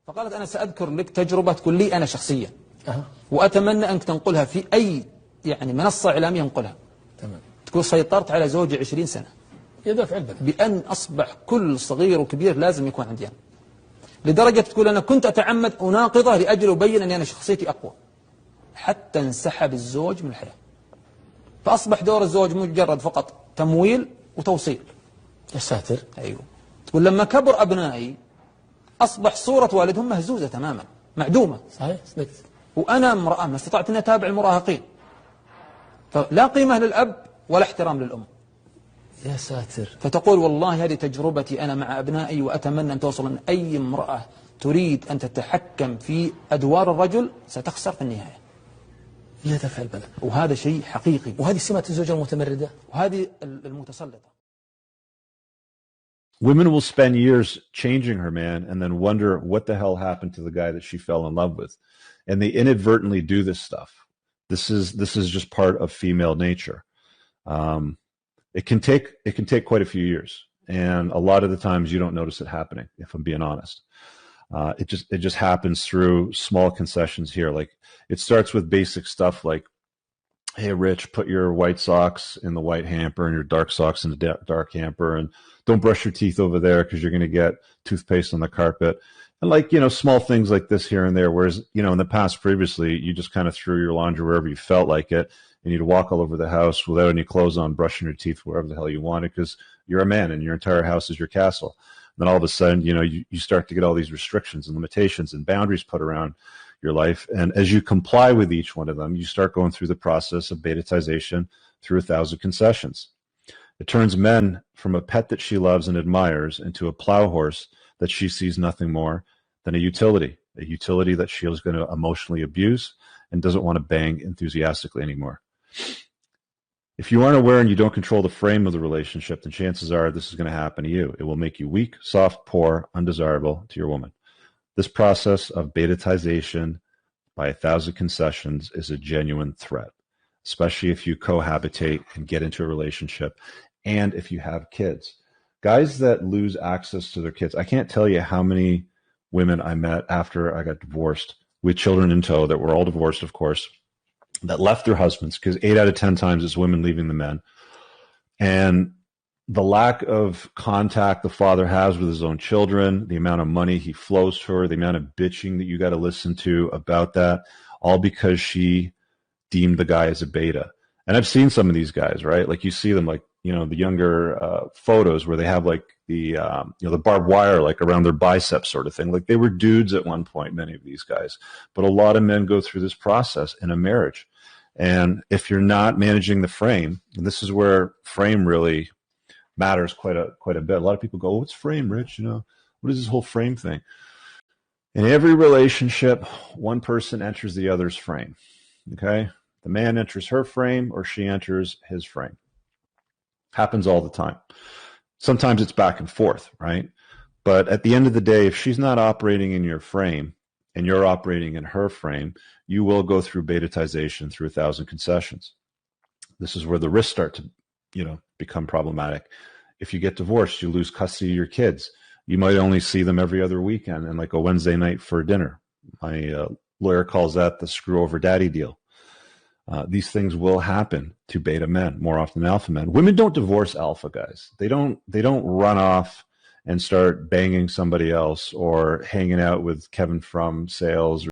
فقالت أنا سأذكر لك تجربة تكون لي أنا شخصيا وأتمنى أنك تنقلها في أي منصة إعلامية ينقلها. تمام. تقول سيطرت على زوجي 20 سنة يدافع البلد بأن أصبح كل صغير وكبير لازم يكون عندي أنا. لدرجة تقول أنا كنت أتعمد أناقضه لأجل أبين أني أنا شخصيتي أقوى، حتى انسحب الزوج من الحياة. فأصبح دور الزوج مجرد فقط تمويل وتوصيل. يا ساتر. أيوه. تقول لما كبر أبنائي أصبح صورة والدهم مهزوزة تماما، معدومة. صحيح. وأنا امرأة ما استطعت أن أتابع المراهقين، فلا قيمة للأب ولا احترام للأم. يا ساتر. فتقول والله هذه تجربتي أنا مع أبنائي، وأتمنى أن توصل أن أي امرأة تريد أن تتحكم في أدوار الرجل ستخسر في النهاية. يدافع البلد. وهذا شيء حقيقي، وهذه سمة الزوجة المتمردة، وهذه المتسلطة. Women will spend years changing her man and then wonder what the hell happened to the guy that she fell in love with. And they inadvertently do this stuff. This is just part of female nature. It can take quite a few years. And a lot of the times you don't notice it happening, if I'm being honest. It just happens through small concessions here. Like it starts with basic stuff like, hey, Rich, put your white socks in the white hamper and your dark socks in the dark hamper, and don't brush your teeth over there because you're going to get toothpaste on the carpet. And like, small things like this here and there, whereas, in the past previously, you just kind of threw your laundry wherever you felt like it, and you'd walk all over the house without any clothes on, brushing your teeth wherever the hell you wanted because you're a man and your entire house is your castle. And then all of a sudden, you start to get all these restrictions and limitations and boundaries put around your life. And as you comply with each one of them, you start going through the process of betatization through 1,000 concessions. It turns men from a pet that she loves and admires into a plow horse that she sees nothing more than a utility that she is going to emotionally abuse and doesn't want to bang enthusiastically anymore. If you aren't aware and you don't control the frame of the relationship, then chances are this is going to happen to you. It will make you weak, soft, poor, undesirable to your woman. This process of betatization by 1,000 concessions is a genuine threat, especially if you cohabitate and get into a relationship and if you have kids. Guys that lose access to their kids. I can't tell you how many women I met after I got divorced with children in tow that were all divorced, of course, that left their husbands, because 8 out of 10 times it's women leaving the men. And the lack of contact the father has with his own children, the amount of money he flows to her, the amount of bitching that you got to listen to about that, all because she deemed the guy as a beta. And I've seen some of these guys, right? Like you see them, like, the younger photos where they have like the barbed wire like around their biceps sort of thing. Like they were dudes at one point, many of these guys. But a lot of men go through this process in a marriage. And if you're not managing the frame, and this is where frame really matters quite a bit. A lot of people go, what's frame, Rich? What is this whole frame thing? In every relationship, one person enters the other's frame. Okay? The man enters her frame or she enters his frame. Happens all the time. Sometimes it's back and forth, right? But at the end of the day, if she's not operating in your frame and you're operating in her frame, you will go through betatization through 1,000 concessions. This is where the risks start to, become problematic. If you get divorced, you lose custody of your kids. You might only see them every other weekend and like a Wednesday night for dinner. My lawyer calls that the screw over daddy deal. These things will happen to beta men more often than alpha men. Women don't divorce alpha guys. They don't run off and start banging somebody else or hanging out with Kevin from sales